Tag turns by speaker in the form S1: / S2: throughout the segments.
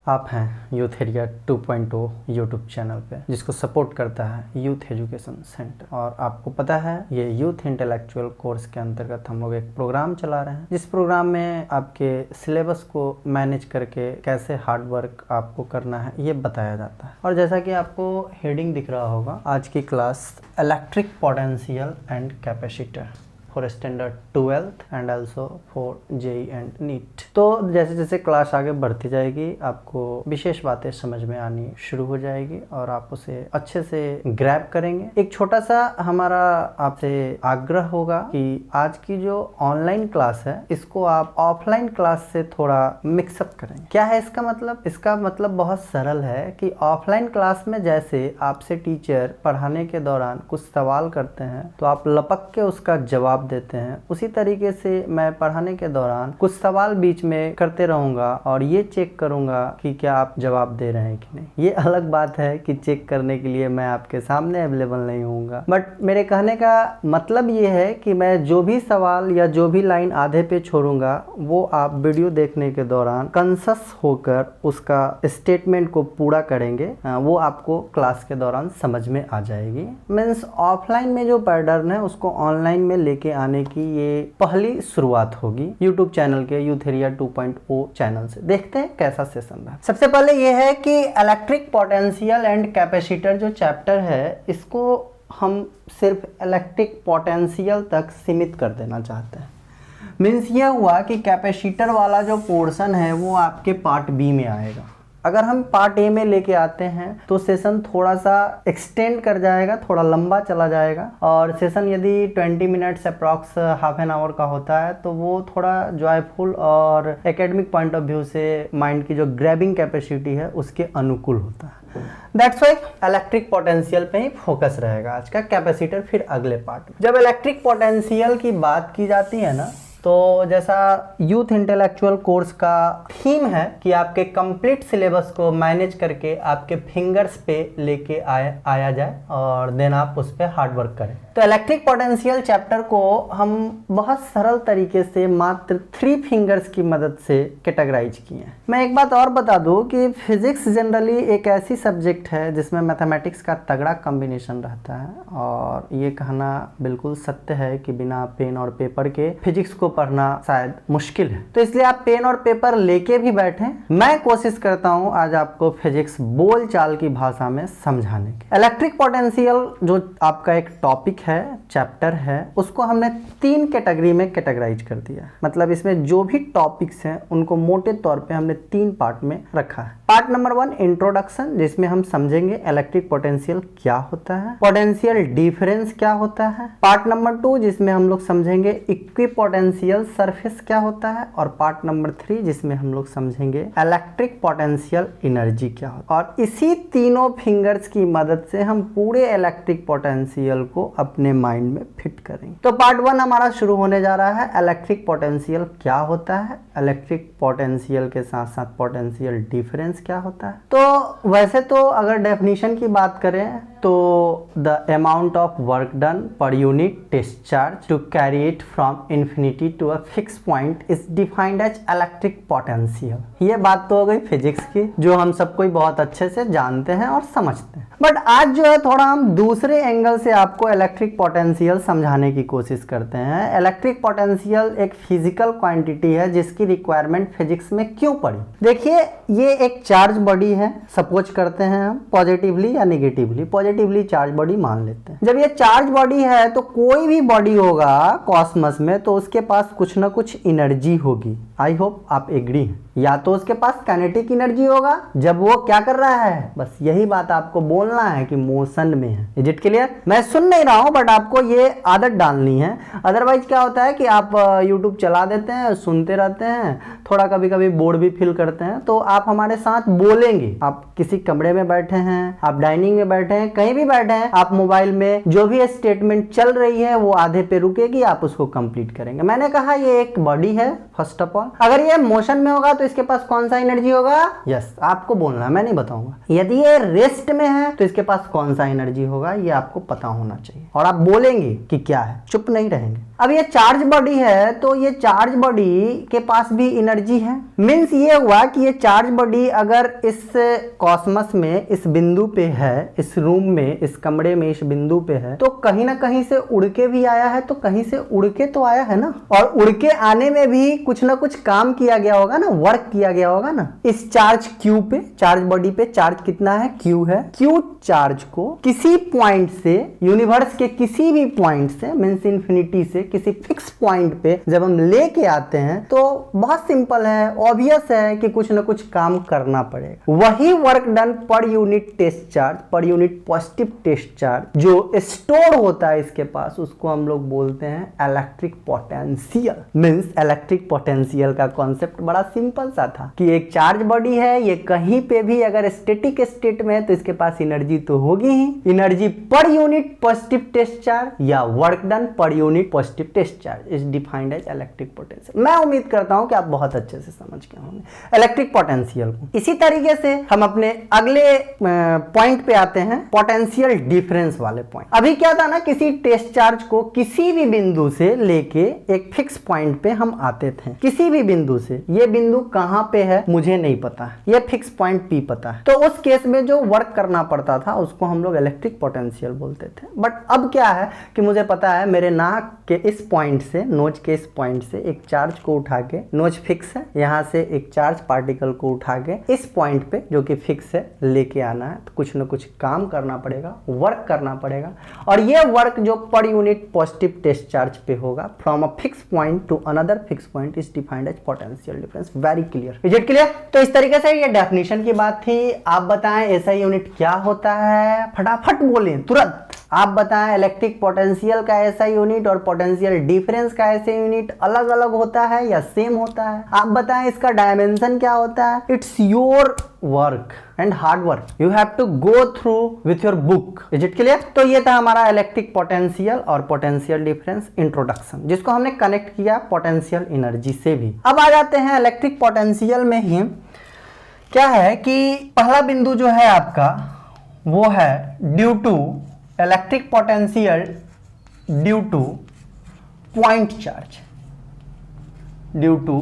S1: आप हैं youth area 2.0 YouTube channel पे, जिसको सपोर्ट करता है यूथ एजुकेशन सेंटर। और आपको पता है ये यूथ इंटेलेक्चुअल कोर्स के अंतर्गत हम लोग एक प्रोग्राम चला रहे हैं, जिस प्रोग्राम में आपके सिलेबस को मैनेज करके कैसे हार्ड वर्क आपको करना है ये बताया जाता है। और जैसा कि आपको हेडिंग दिख रहा होगा, आज की class electric potential and capacitor for standard 12th and also for JEE and NEET. तो जैसे जैसे क्लास आगे बढ़ती जाएगी आपको विशेष बातें समझ में आनी शुरू हो जाएगी और आप उसे अच्छे से ग्रैब करेंगे। एक छोटा सा हमारा आपसे आग्रह होगा कि आज की जो ऑनलाइन क्लास है इसको आप ऑफलाइन क्लास से थोड़ा मिक्सअप करेंगे। क्या है इसका मतलब? इसका मतलब बहुत सरल है कि ऑफलाइन क्लास में जैसे आपसे टीचर पढ़ाने के दौरान कुछ सवाल करते हैं तो आप लपक के उसका जवाब देते हैं, उसी तरीके से मैं पढ़ाने के दौरान कुछ सवाल बीच में करते रहूंगा और ये चेक करूंगा कि क्या आप जवाब दे रहे हैं कि नहीं। ये अलग बात है कि चेक करने के लिए मैं आपके सामने अवेलेबल नहीं होऊंगा, बट मेरे कहने का मतलब ये है कि मैं जो भी सवाल या जो भी लाइन आधे पे छोड़ूंगा वो आप वीडियो देखने के दौरान कंसस होकर उसका स्टेटमेंट को पूरा करेंगे, वो आपको क्लास के दौरान समझ में आ जाएगी। मीन्स ऑफलाइन में जो पैटर्न है उसको ऑनलाइन में लेके आने की ये पहली शुरुआत होगी YouTube चैनल के यूथ एरिया 2.0 चैनल से। देखते हैं कैसा सेशन रहा। सबसे पहले ये है कि इलेक्ट्रिक पोटेंशियल एंड कैपेसिटर जो चैप्टर है इसको हम सिर्फ इलेक्ट्रिक पोटेंशियल तक सीमित कर देना चाहते हैं। मीन्स ये हुआ कि कैपेसिटर वाला जो पोर्शन है वो आपके पार्ट बी में आएगा। अगर हम पार्ट ए में लेके आते हैं तो सेशन थोड़ा सा एक्सटेंड कर जाएगा, थोड़ा लंबा चला जाएगा। और सेशन यदि 20 minutes approx half an hour का होता है तो वो थोड़ा जॉयफुल और एकेडमिक पॉइंट ऑफ व्यू से माइंड की जो ग्रैबिंग कैपेसिटी है उसके अनुकूल होता है। दैट्स वाई इलेक्ट्रिक पोटेंशियल पे ही फोकस रहेगा आज का, कैपेसिटर फिर अगले पार्ट में। जब इलेक्ट्रिक पोटेंशियल की बात की जाती है ना, तो जैसा यूथ इंटेलेक्चुअल कोर्स का थीम है कि आपके कंप्लीट सिलेबस को मैनेज करके आपके फिंगर्स पे लेके आया जाए और देन आप उस पर हार्ड वर्क करें। तो इलेक्ट्रिक पोटेंशियल चैप्टर को हम बहुत सरल तरीके से मात्र 3 फिंगर्स की मदद से कैटेगराइज किए हैं। मैं एक बात और बता दूं कि फिजिक्स जनरली एक ऐसी सब्जेक्ट है जिसमें मैथमेटिक्स का तगड़ा कॉम्बिनेशन रहता है, और ये कहना बिल्कुल सत्य है कि बिना पेन और पेपर के फिजिक्स को पढ़ना शायद मुश्किल है। तो इसलिए आप पेन और पेपर लेके भी बैठें। मैं कोशिश करता हूं आज आपको फिजिक्स बोल चाल की भाषा में समझाने की। इलेक्ट्रिक पोटेंशियल जो आपका एक टॉपिक है, चैप्टर है, उसको हमने 3 कैटेगरी में कैटेगराइज कर दिया। मतलब इसमें जो भी टॉपिक्स हैं उनको मोटे तौर पे हमने 3 पार्ट में रखा है। पार्ट नंबर 1 इंट्रोडक्शन, जिसमें हम समझेंगे इलेक्ट्रिक पोटेंशियल क्या होता है, पोटेंशियल डिफरेंस क्या होता है। पार्ट नंबर 2 जिसमें हम लोग समझेंगे इक्विपोटेंशियल सरफेस क्या होता है। और पार्ट नंबर 3 जिसमें हम लोग समझेंगे इलेक्ट्रिक पोटेंशियल एनर्जी क्या होता है। और इसी तीनों फिंगर्स की मदद से हम पूरे इलेक्ट्रिक पोटेंशियल को अपने माइंड में फिट करेंगे। तो पार्ट 1 हमारा शुरू होने जा रहा है, इलेक्ट्रिक पोटेंशियल क्या होता है, इलेक्ट्रिक पोटेंशियल के साथ साथ पोटेंशियल डिफरेंस क्या होता है। तो वैसे तो अगर डेफिनेशन की बात करें तो the amount of work done per unit discharge to carry it from infinity to a fix point is defined as electric potential. ये बात तो हो गई फिजिक्स की, जो हम सब कोई बहुत अच्छे से जानते हैं और समझते हैं। बट आज जो है थोड़ा हम दूसरे एंगल से आपको इलेक्ट्रिक पोटेंशियल समझाने की कोशिश करते हैं। इलेक्ट्रिक पोटेंशियल एक फिजिकल क्वांटिटी है जिसकी रिक्वायरमेंट फिजिक्स में क्यों पड़ी। देखिए, ये एक चार्ज बॉडी है, सपोज करते हैं हम पॉजिटिवली या नेगेटिवली। पॉजिटिवली चार्ज बॉडी मान लेते हैं। जब ये चार्ज बॉडी है तो कोई भी बॉडी होगा कॉस्मस में तो उसके पास कुछ ना कुछ एनर्जी होगी। आई होप आप एग्री हैं। या तो उसके पास काइनेटिक एनर्जी होगा जब वो क्या कर रहा है, बस यही बात आपको बोलना है कि मोशन में है। Is it clear? मैं सुन नहीं रहा हूं बट आपको ये आदत डालनी है। अदरवाइज क्या होता है कि आप यूट्यूब चला देते हैं, सुनते रहते हैं, थोड़ा कभी कभी बोर भी फील करते हैं। तो आप हमारे साथ बोलेंगे। आप किसी कमरे में बैठे हैं, आप डाइनिंग में बैठे हैं, कहीं भी बैठे हैं, आप मोबाइल में जो भी स्टेटमेंट चल रही है वो आधे पे रुकेगी, आप उसको कंप्लीट करेंगे। मैंने कहा ये एक बॉडी है फर्स्ट ऑफ ऑल। अगर ये मोशन में होगा तो इसके पास कौन सा एनर्जी होगा? यस, आपको बोलना है, मैं नहीं बताऊंगा। यदि ये रेस्ट में है तो इसके पास कौन सा एनर्जी होगा, ये आपको पता होना चाहिए और आप बोलेंगे कि क्या है, चुप नहीं रहेंगे। अब ये चार्ज बॉडी है तो ये चार्ज बॉडी के पास भी एनर्जी है। मीन्स ये हुआ कि ये चार्ज बॉडी अगर इस कॉस्मस में इस बिंदु पे है, इस रूम में, इस कमरे में इस बिंदु पे है, तो कहीं ना कहीं से उड़ के भी आया है, तो कहीं से उड़ के तो आया है ना, और उड़ के आने में भी कुछ ना कुछ काम किया गया होगा ना, वर्क किया गया होगा ना। इस चार्ज क्यू पे, चार्ज बॉडी पे चार्ज कितना है? क्यू है। क्यू चार्ज को किसी पॉइंट से, यूनिवर्स के किसी भी पॉइंट से, मीन्स इंफिनिटी से किसी फिक्स पॉइंट पे जब हम लेके आते हैं तो बहुत सिंपल है, ऑब्वियस है कि कुछ ना कुछ काम करना पड़ेगा। वही work done per unit test charge, per unit positive test charge जो स्टोर होता है इसके पास, उसको हम लोग बोलते हैं electric potential. Means electric potential का कॉन्सेप्ट बड़ा सिंपल सा था कि एक चार्ज बॉडी है, ये कहीं पे भी अगर स्टैटिक स्टेट में है तो इसके पास एनर्जी तो होगी ही। Energy per unit positive test charge या work done per unit positive test charge is defined as electric potential. मैं उम्मीद करता हूं कि आप बहुत अच्छे से समझ गए होंगे इलेक्ट्रिक पोटेंशियल को। इसी तरीके से हम अपने अगले पॉइंट पे आते हैं, पोटेंशियल डिफरेंस वाले पॉइंट। अभी क्या था ना, किसी टेस्ट चार्ज को किसी भी बिंदु से लेके एक फिक्स पॉइंट पे हम आते थे, किसी भी बिंदु से। ये बिंदु कहां पे है मुझे नहीं पता, ये फिक्स पॉइंट पी पता है। तो उस केस में जो वर्क करना पड़ता था उसको हम लोग इलेक्ट्रिक पोटेंशियल बोलते थे। बट अब क्या है कि मुझे पता है मेरे नाक के इस पॉइंट से, नोज के इस पॉइंट से एक चार्ज को उठा के, नोज फिक्स है, यहां से एक चार्ज पार्टिकल को उठा के इस पॉइंट पे जो कि फिक्स है लेके आना है, तो कुछ ना कुछ काम करना पड़ेगा, वर्क करना पड़ेगा। और ये वर्क जो पर यूनिट पॉजिटिव टेस्ट चार्ज पे होगा from a fix point to another fix point is defined as potential difference. Very clear, is it clear? तो इस तरीके से ये डेफिनेशन की बात थी। आप बताएं एसआई यूनिट क्या होता है, फटाफट बोलें तुरंत। आप बताएं इलेक्ट्रिक पोटेंशियल का एसआई यूनिट और पोटेंशियल डिफरेंस का एसआई यूनिट अलग अलग होता है या सेम होता है? आप बताएं इसका डायमेंशन क्या होता है? It's your work and hard work, you have to go through with your book. Is it clear? तो ये था हमारा इलेक्ट्रिक पोटेंशियल और पोटेंशियल डिफरेंस इंट्रोडक्शन, जिसको हमने कनेक्ट किया पोटेंशियल एनर्जी से भी। अब आ जाते हैं इलेक्ट्रिक पोटेंशियल में ही क्या है कि पहला बिंदु जो है आपका वो है due to electric potential due to point charge, due to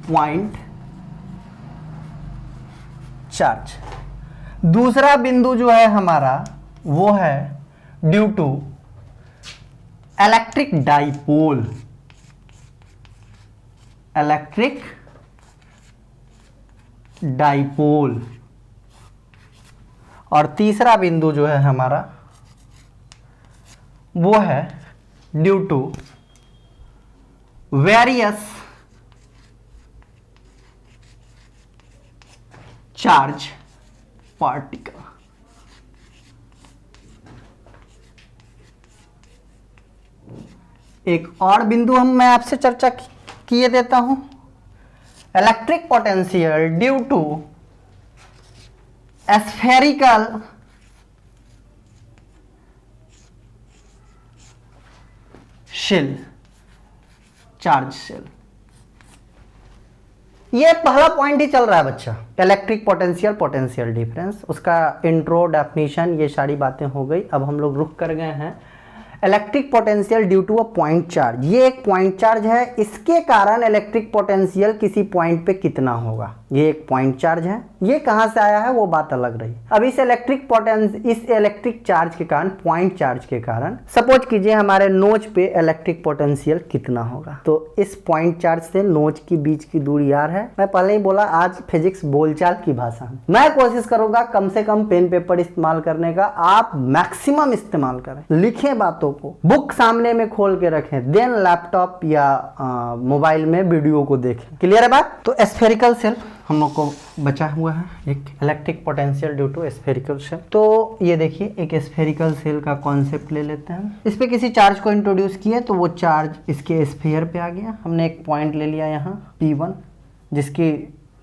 S1: point charge. दूसरा बिंदु जो है हमारा वो है due to electric dipole, electric dipole. और तीसरा बिंदु जो है हमारा वो है due to various charge particle. एक और बिंदु मैं आपसे चर्चा किए देता हूं, electric potential due to spherical shell, charge shell. ये पहला पॉइंट ही चल रहा है बच्चा, इलेक्ट्रिक पोटेंशियल, पोटेंशियल डिफरेंस, उसका इंट्रो, डेफिनेशन, ये सारी बातें हो गई। अब हम लोग रुक कर गए हैं electric potential due to a point charge. ये एक पॉइंट चार्ज है, इसके कारण इलेक्ट्रिक पोटेंशियल किसी पॉइंट पे कितना होगा। ये एक पॉइंट चार्ज है, ये कहां से आया है वो बात अलग रही। अब इस इलेक्ट्रिक चार्ज के कारण, पॉइंट चार्ज के कारण, सपोज कीजिए हमारे नोज पे इलेक्ट्रिक पोटेंशियल कितना होगा। तो इस पॉइंट चार्ज से नोज की बीच की दूरी आर है। मैं पहले ही बोला आज फिजिक्स बोलचाल की भाषा में, मैं कोशिश करूंगा कम से कम पेन पेपर इस्तेमाल करने का, आप मैक्सिमम इस्तेमाल करें, लिखें बातों को, बुक सामने में खोल के रखें, देन लैपटॉप या मोबाइल में वीडियो को देखें। क्लियर है बात? तो स्फेरिकल सेल हम लोग को बचा हुआ है, एक electric potential due to spherical shell. तो ये देखिए एक स्फेरिकल सेल का कॉन्सेप्ट ले लेते हैं। इस पे किसी चार्ज को इंट्रोड्यूस किए तो वो चार्ज इसके स्फीयर पे आ गया। हमने एक पॉइंट ले लिया यहाँ P1, जिसकी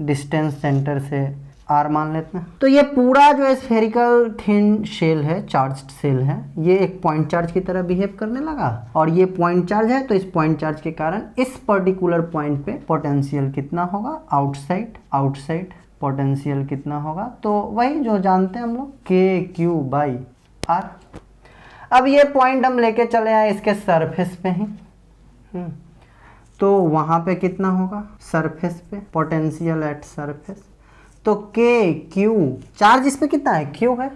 S1: डिस्टेंस सेंटर से R मान लेते हैं। तो ये पूरा जो स्फेरिकल थिन शेल है, चार्ज्ड शेल है, ये एक पॉइंट चार्ज की तरह बिहेव करने लगा और ये पॉइंट चार्ज है, तो इस पॉइंट चार्ज के कारण इस पर्टिकुलर पॉइंट पे पोटेंशियल कितना होगा, आउटसाइड पोटेंशियल कितना होगा, तो वही जो जानते हैं हम लोग KQ/R। अब ये पॉइंट हम लेके चले आए इसके सरफेस पे ही, तो वहां पे कितना होगा, सरफेस पे पोटेंशियल एट सरफेस, तो KQ, चार्ज इस पे कितना है, Q है,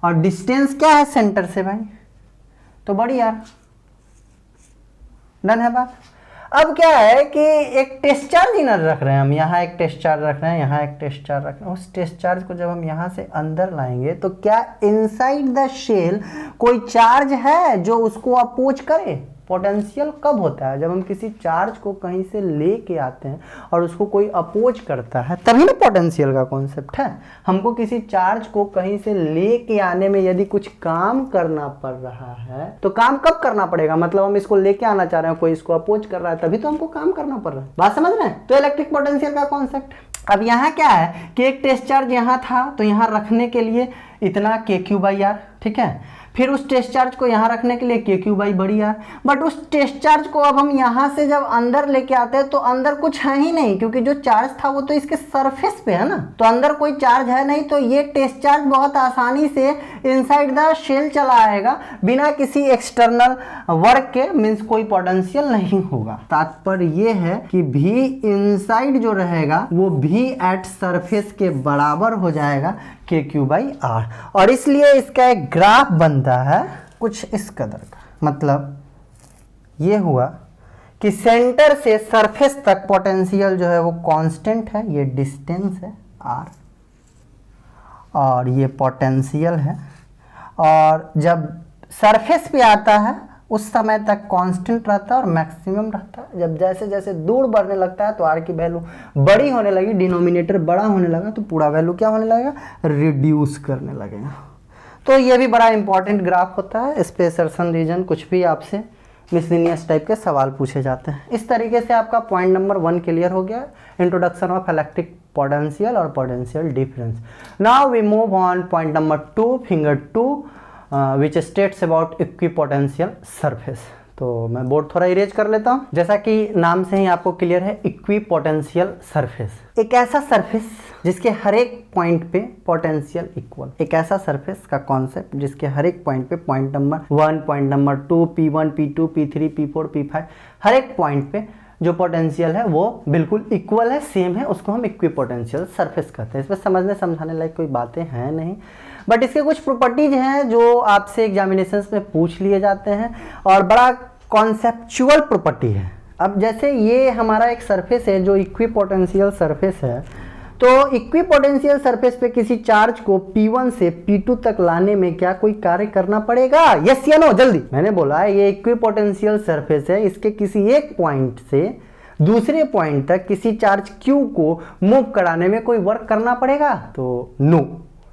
S1: और डिस्टेंस क्या है सेंटर से भाई, तो बड़ी यार, डन है बात। अब क्या है कि एक टेस्ट चार्ज इनर रख रहे हैं हम, यहाँ एक टेस्ट चार्ज रख रहे हैं, यहाँ एक टेस्ट चार्ज रख रहे हैं। उस टेस्ट चार्ज को जब हम यहाँ से अंदर लाएंगे तो क्या इनसाइड द शेल कोई चार्ज है जो उसको अपोज करे। पोटेंशियल कब होता है, जब हम किसी चार्ज को कहीं से लेके आते हैं और उसको कोई अपोज करता है, तभी ना पोटेंशियल का कॉन्सेप्ट है। हमको किसी चार्ज को कहीं से लेके आने में यदि कुछ काम करना पड़ रहा है, तो काम कब करना पड़ेगा, मतलब हम इसको लेके आना चाह रहे हैं, कोई इसको अपोज कर रहा है, तभी तो हमको काम करना पड़ रहा है। बात समझ रहे हैं, तो इलेक्ट्रिक पोटेंशियल का कॉन्सेप्ट। अब यहाँ क्या है कि एक टेस्ट चार्ज यहाँ था, तो यहाँ रखने के लिए इतना KQ/R, ठीक है। फिर उस टेस्ट चार्ज को यहाँ रखने के लिए KQ/R, बट उस टेस्ट चार्ज को अब हम यहाँ से जब अंदर लेके आते हैं तो अंदर कुछ है ही नहीं, क्योंकि जो चार्ज था वो तो इसके सरफेस पे है ना, तो अंदर कोई चार्ज है नहीं, तो ये टेस्ट चार्ज बहुत आसानी से इनसाइड द शेल चला आएगा बिना किसी एक्सटर्नल वर्क के, मीन्स कोई पोटेंशियल नहीं होगा। तात्पर्य ये है कि V इनसाइड जो रहेगा वो V एट सरफेस के बराबर हो जाएगा KQ/R, और इसलिए इसका एक ग्राफ बनता है कुछ इस कदर का। मतलब ये हुआ कि सेंटर से सरफेस तक पोटेंशियल जो है वो कांस्टेंट है, ये डिस्टेंस है R, और ये पोटेंशियल है, और जब सरफेस पे आता है उस समय तक कांस्टेंट रहता है और मैक्सिमम रहता है। जब जैसे जैसे दूर बढ़ने लगता है तो R की वैल्यू बड़ी होने लगी, डिनोमिनेटर बड़ा होने लगा, तो पूरा वैल्यू क्या होने लगेगा, रिड्यूस करने लगेगा। तो ये भी बड़ा इंपॉर्टेंट ग्राफ होता है, इस पे असर्शन रीजन कुछ भी आपसे मिसलिनियस टाइप के सवाल पूछे जाते हैं। इस तरीके से आपका पॉइंट नंबर 1 क्लियर हो गया, इंट्रोडक्शन ऑफ इलेक्ट्रिक पोटेंशियल और potential difference. Now we move on point number 2, finger 2, which states about equipotential surface. तो मैं बोर्ड थोड़ा इरेज कर लेता हूँ। जैसा कि नाम से ही आपको क्लियर है, इक्विपोटेंशियल सरफेस, एक ऐसा सरफेस जिसके हर एक पॉइंट पे पोटेंशियल इक्वल, एक ऐसा सरफेस का कॉन्सेप्ट जिसके हर एक पॉइंट पे point number 1, point number 2, P1, P2, P3, P4, P5, हर एक पॉइंट पे जो पोटेंशियल है वो बिल्कुल इक्वल है, सेम है, उसको हम इक्विपोटेंशियल सरफेस कहते हैं। इसमें समझने समझाने लायक कोई बातें हैं नहीं, बट इसके कुछ प्रॉपर्टीज हैं जो आपसे एग्जामिनेशंस में पूछ लिए जाते हैं और बड़ा कॉन्सेप्चुअल प्रॉपर्टी है। अब जैसे ये हमारा एक सरफेस है जो इक्विपोटेंशियल सरफेस है, तो इक्विपोटेंशियल सरफेस पे किसी चार्ज को P1 से P2 तक लाने में क्या कोई कार्य करना पड़ेगा, यस या नो, जल्दी। मैंने बोला ये इक्विपोटेंशियल सरफेस है, इसके किसी एक पॉइंट से दूसरे पॉइंट तक किसी चार्ज Q को मूव कराने में कोई वर्क करना पड़ेगा, तो no,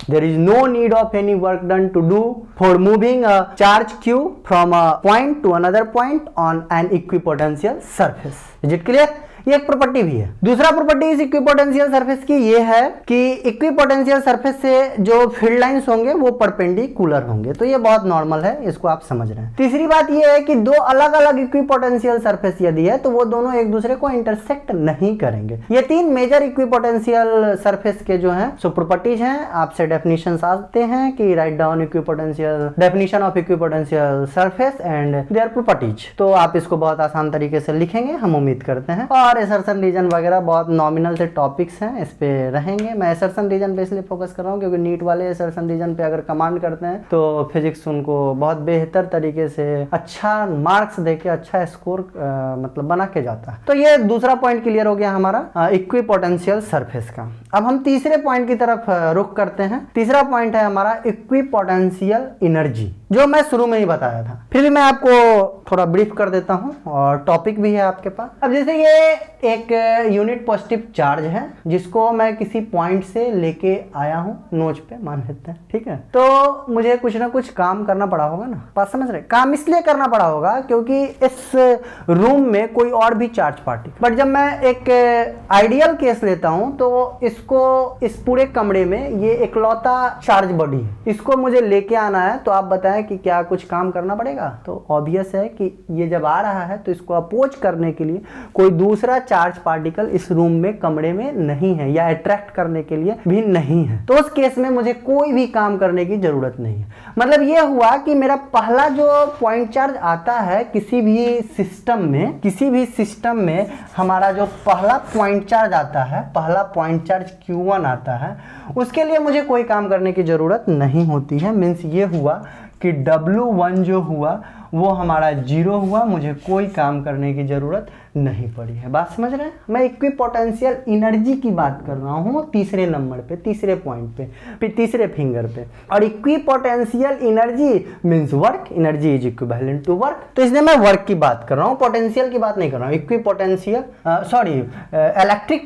S1: there is no need of any work done to do for moving a charge Q from a point to another point on an equipotential surface. Is it clear? ये एक property भी है। दूसरा property इस equipotential surface की ये है कि इक्विपोटेंशियल सरफेस से जो फील्ड लाइंस होंगे वो परपेंडिकुलर होंगे, तो ये बहुत नॉर्मल है, इसको आप समझ रहे हैं। तीसरी बात ये है कि दो अलग अलग इक्विपोटेंशियल सरफेस यदि है तो वो दोनों एक दूसरे को इंटरसेक्ट नहीं करेंगे। ये 3 मेजर इक्विपोटेंशियल सरफेस के जो है सो प्रॉपर्टीज हैं। आपसे डेफिनेशंस आते हैं कि write down equipotential definition of equipotential surface and their properties, तो आप इसको बहुत आसान तरीके से लिखेंगे, हम उम्मीद करते हैं। और असर्शन रीजन वगैरह बहुत नॉमिनल से टॉपिक्स हैं, इस पे रहेंगे। मैं असर्शन रीजन पे इसलिए फोकस कर रहा हूँ क्योंकि नीट वाले असर्शन रीजन पे अगर कमांड करते हैं तो फिजिक्स उनको बहुत बेहतर तरीके से अच्छा मार्क्स देके अच्छा स्कोर मतलब बना के जाता है। तो ये दूसरा पॉइंट क्लियर हो गया हमारा इक्विपोटेंशियल सरफेस का। अब हम तीसरे पॉइंट की तरफ रुख करते हैं। तीसरा पॉइंट है हमारा इक्विपोटेंशियल एनर्जी, जो मैं शुरू में ही बताया था, फिर भी मैं आपको थोड़ा ब्रीफ कर देता हूं और टॉपिक भी है आपके पास। अब जैसे ये एक यूनिट पॉजिटिव चार्ज है जिसको मैं किसी पॉइंट से लेके आया हूँ, नोच पे मान लेते हैं, ठीक है। तो मुझे कुछ ना कुछ काम करना पड़ा होगा ना, बात समझ रहे। काम इसलिए करना पड़ा होगा क्योंकि इस रूम में कोई और भी चार्ज पार्टिकल, बट जब मैं एक आइडियल केस लेता हूँ तो इसको, इस पूरे कमरे में ये इकलौता चार्ज बॉडी है, इसको मुझे लेके आना है। तो आप बताएं कि क्या कुछ काम करना पड़ेगा? तो ऑब्वियस है कि ये जब आ रहा है तो इसको अपोज करने के लिए कोई दूसरा चार्ज पार्टिकल इस रूम में, कमरे में नहीं है, या अट्रैक्ट करने के लिए भी नहीं है। तो उस केस में मुझे कोई भी काम करने की जरूरत नहीं है। मतलब ये हुआ कि मेरा पहला जो पॉइंट चार्ज आता है किसी भी सिस्टम में हमारा जो पहला पॉइंट चार्ज आता है, पहला पॉइंट चार्ज Q1 आता है, उसके लिए मुझे कोई काम करने की जरूरत नहीं होती है। मीन्स ये हुआ कि W1 जो हुआ वो हमारा 0 हुआ, मुझे कोई काम करने की जरूरत नहीं पड़ी है। बात समझ रहे हैं? मैं इक्विपोटेंशियल एनर्जी की बात कर रहा हूँ तीसरे नंबर पे, तीसरे पॉइंट पे, फिर तीसरे फिंगर पे। और equipotential energy means work, energy is equivalent to work. तो इसलिए मैं वर्क की बात कर रहा हूँ, पोटेंशियल की बात नहीं कर रहा हूँ। इलेक्ट्रिक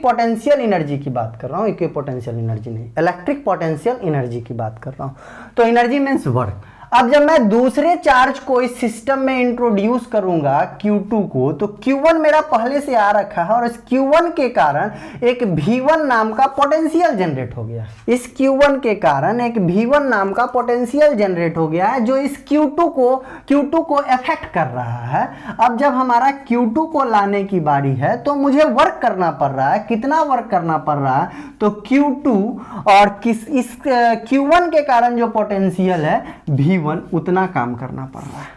S1: पोटेंशियल एनर्जी की बात कर रहा हूँ, इक्विपोटेंशियल एनर्जी नहीं, इलेक्ट्रिक पोटेंशियल एनर्जी की बात कर रहा हूँ। तो एनर्जी मीन्स वर्क। अब जब मैं दूसरे चार्ज को इस सिस्टम में इंट्रोड्यूस करूंगा Q2 को, तो Q1 मेरा पहले से आ रखा है और इस Q1 के कारण एक V1 नाम का पोटेंशियल जनरेट हो गया। इस Q1 के कारण एक V1 नाम का पोटेंशियल जनरेट हो गया है जो इस Q2 को अफेक्ट कर रहा है। अब जब हमारा Q2 को लाने की बारी है तो मुझे वर्क करना पड़ रहा है। कितना वर्क करना पड़ रहा है? तो Q2 और इस Q1 के कारण जो पोटेंशियल है V1, उतना काम करना पड़ रहा है।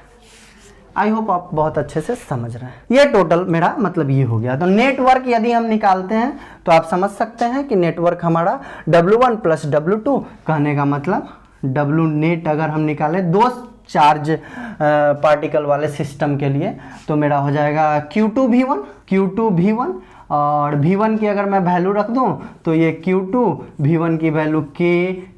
S1: आई होप आप बहुत अच्छे से समझ रहे हैं। ये टोटल मेरा मतलब ये हो गया। तो नेटवर्क यदि हम निकालते हैं तो आप समझ सकते हैं कि नेटवर्क हमारा W1 प्लस W2, कहने का मतलब W नेट अगर हम निकालें दो चार्ज पार्टिकल वाले सिस्टम के लिए, तो मेरा हो जाएगा Q2 V1 और V1 की अगर मैं वैल्यू रख दूं तो ये Q2 V1 की वैल्यू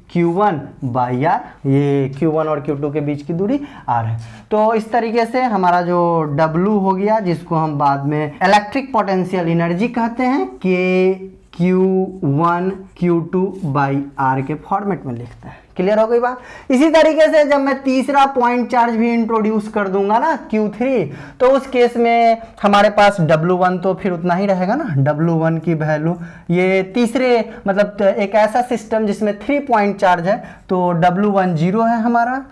S1: Q1 बाई R, ये Q1 और Q2 के बीच की दूरी R है। तो इस तरीके से हमारा जो W हो गया, जिसको हम बाद में इलेक्ट्रिक पोटेंशियल एनर्जी कहते हैं, Q1 Q2 बाई R के फॉर्मेट में लिखते हैं। क्लियर हो गई बात? इसी तरीके से जब मैं तीसरा पॉइंट चार्ज भी इंट्रोड्यूस कर दूंगा ना Q3, तो उस केस में हमारे पास W1 तो फिर उतना ही रहेगा ना, W1 की वैल्यू, ये तीसरे मतलब एक ऐसा सिस्टम जिसमें 3 पॉइंट चार्ज है, तो W1 0 है हमारा।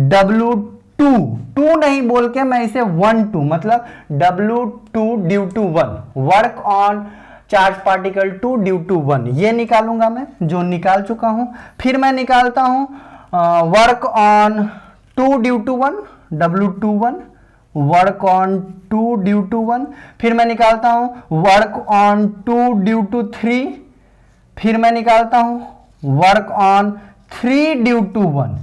S1: W2 नहीं बोल के मैं इसे 1-2 मतलब W2 due to 1, work on charge particle 2 due to 1, ये निकालूंगा मैं, जो निकाल चुका हूं। फिर मैं निकालता हूं work on 2 due to 1, W21, work on 2 due to 1। फिर मैं निकालता हूं वर्क ऑन 2 ड्यू टू 3। फिर मैं निकालता हूं वर्क ऑन 3 ड्यू टू 1।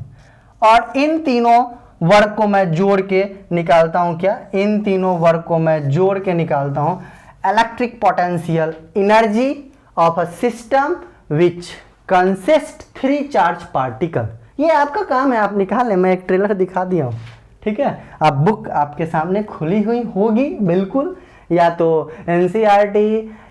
S1: और इन तीनों वर्क को मैं जोड़ के निकालता हूं क्या? इन तीनों वर्क को मैं जोड़ के निकालता हूं electric potential energy of a system which consist 3 charge particle. ये आपका काम है, आप निकाल लें, मैं एक ट्रेलर दिखा दिया हूं, ठीक है। आप बुक आपके सामने खुली हुई होगी बिल्कुल, या तो NCERT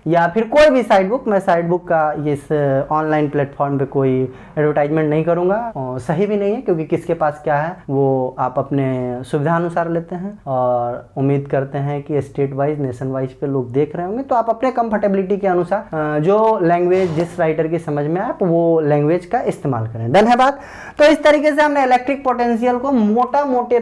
S1: या फिर कोई भी साइड बुक। मैं साइड बुक का ये इस ऑनलाइन प्लेटफॉर्म पे कोई एडवर्टाइजमेंट नहीं करूँगा, और सही भी नहीं है, क्योंकि किसके पास क्या है वो आप अपने सुविधा अनुसार लेते हैं। और उम्मीद करते हैं कि स्टेट वाइज, नेशन वाइज पे लोग देख रहे होंगे, तो आप अपने कंफर्टेबिलिटी के अनुसार जो लैंग्वेज जिस राइटर की समझ में आए वो लैंग्वेज का इस्तेमाल करें। डन है बात? तो इस तरीके से हमने इलेक्ट्रिक पोटेंशियल को मोटे मोटे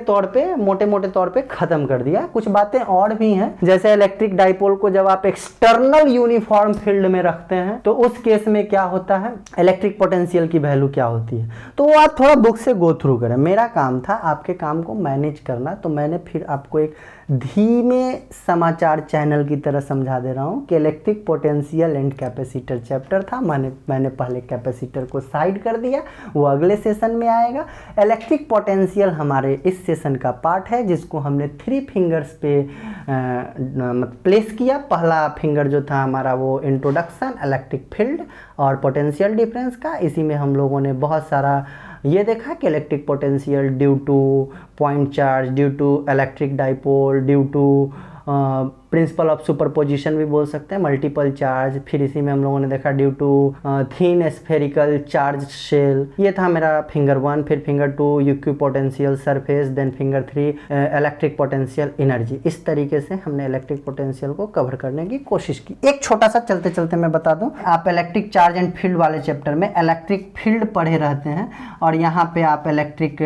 S1: तौर पे खत्म कर दिया। कुछ बातें और भी हैं, जैसे इलेक्ट्रिक डाइपोल को जब आप एक्सटर्नल यूनिफॉर्म फील्ड में रखते हैं तो उस केस में क्या होता है, इलेक्ट्रिक पोटेंशियल की वैल्यू क्या होती है, तो वो आप थोड़ा बुक से गो थ्रू करें। मेरा काम था आपके काम को मैनेज करना, तो मैंने फिर आपको एक धीमे समाचार चैनल की तरह समझा दे रहा हूं कि electric potential and capacitor chapter था, मैंने पहले कैपेसिटर को साइड कर दिया, वो अगले सेशन में आएगा। इलेक्ट्रिक पोटेंशियल हमारे इस सेशन का पार्ट है, जिसको हमने 3 फिंगर्स पे प्लेस किया। पहला फिंगर जो था हमारा वो इंट्रोडक्शन इलेक्ट्रिक फील्ड और पोटेंशियल डिफरेंस का। इसी में हम लोगों ने बहुत सारा ये देखा कि electric potential due to point charge, due to electric dipole, due to principle of superposition भी बोल सकते हैं, मल्टीपल चार्ज। फिर इसी में हम लोगों ने देखा due to thin spherical charge shell, ये था मेरा फिंगर 1। फिर finger 2 equipotential surface, then finger 3 electric potential energy. इस तरीके से हमने इलेक्ट्रिक पोटेंशियल को कवर करने की कोशिश की। एक छोटा सा चलते चलते मैं बता दूं, आप इलेक्ट्रिक चार्ज एंड फील्ड वाले चैप्टर में इलेक्ट्रिक फील्ड पढ़े रहते हैं और यहाँ पे आप इलेक्ट्रिक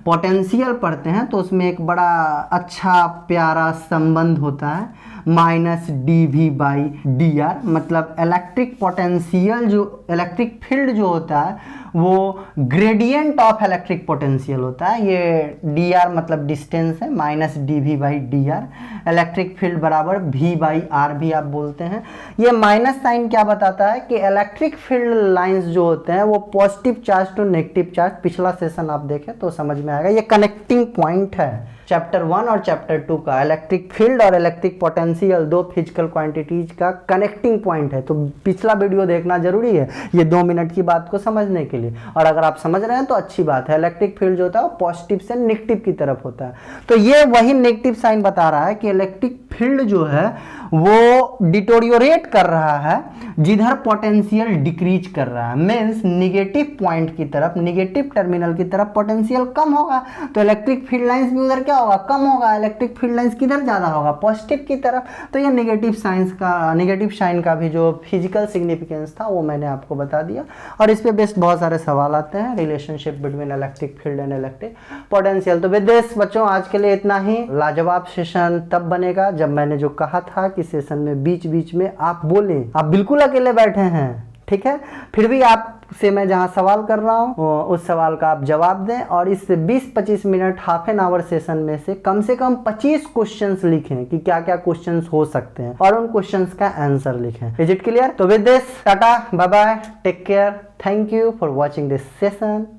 S1: पोटेंशियल पढ़ते हैं, तो उसमें एक बड़ा अच्छा प्यारा संबंध होता है माइनस dV/dr। मतलब इलेक्ट्रिक पोटेंशियल जो इलेक्ट्रिक फील्ड जो होता है वो ग्रेडियंट ऑफ इलेक्ट्रिक पोटेंशियल होता है। ये dr मतलब डिस्टेंस है, माइनस dV/dr। इलेक्ट्रिक फील्ड बराबर V/r भी आप बोलते हैं। ये माइनस साइन क्या बताता है कि इलेक्ट्रिक फील्ड लाइंस जो होते हैं वो positive charge to negative charge, पिछला सेशन आप देखें तो समझ में आएगा। ये कनेक्टिंग पॉइंट है चैप्टर 1 और चैप्टर 2 का। इलेक्ट्रिक फील्ड और इलेक्ट्रिक पोटेंशियल दो फिजिकल क्वांटिटीज का कनेक्टिंग पॉइंट है, तो पिछला वीडियो देखना जरूरी है ये 2 मिनट की बात को समझने के लिए। और अगर आप समझ रहे हैं तो अच्छी बात है। इलेक्ट्रिक फील्ड जो होता है वो पॉजिटिव से नेगेटिव की तरफ होता है, तो ये वही नेगेटिव साइन बता रहा है कि इलेक्ट्रिक फील्ड जो है वो डिटोरियोरेट कर रहा है जिधर पोटेंशियल डिक्रीज कर रहा है। मीन्स निगेटिव पॉइंट की तरफ, निगेटिव टर्मिनल की तरफ पोटेंशियल कम होगा, तो इलेक्ट्रिक फील्ड लाइंस भी उधर क्या होगा, कम होगा। इलेक्ट्रिक फील्ड लाइंस किधर ज्यादा होगा, पॉजिटिव की तरफ। तो ये नेगेटिव साइन का भी जो फिजिकल सिग्निफिकेंस था वो मैंने आपको बता दिया। और इस पे बेस्ट बहुत सारे सवाल आते हैं, relationship between electric field and electric potential. तो विद दिस बच्चों आज के लिए इतना ही। लाजवाब सेशन तब बनेगा जब मैंने जो कहा था कि सेशन में बीच बीच में आप बोलें। आप बिल्कुल अकेले बैठे हैं, ठीक है, फिर भी आपसे मैं जहां सवाल कर रहा हूं उस सवाल का आप जवाब दें और इस 20-25 minute half an hour session में से कम 25 क्वेश्चंस लिखें कि क्या क्या क्वेश्चंस हो सकते हैं और उन क्वेश्चंस का आंसर लिखें। Is it clear? तो with this tata, bye bye, take care, thank you for watching this session.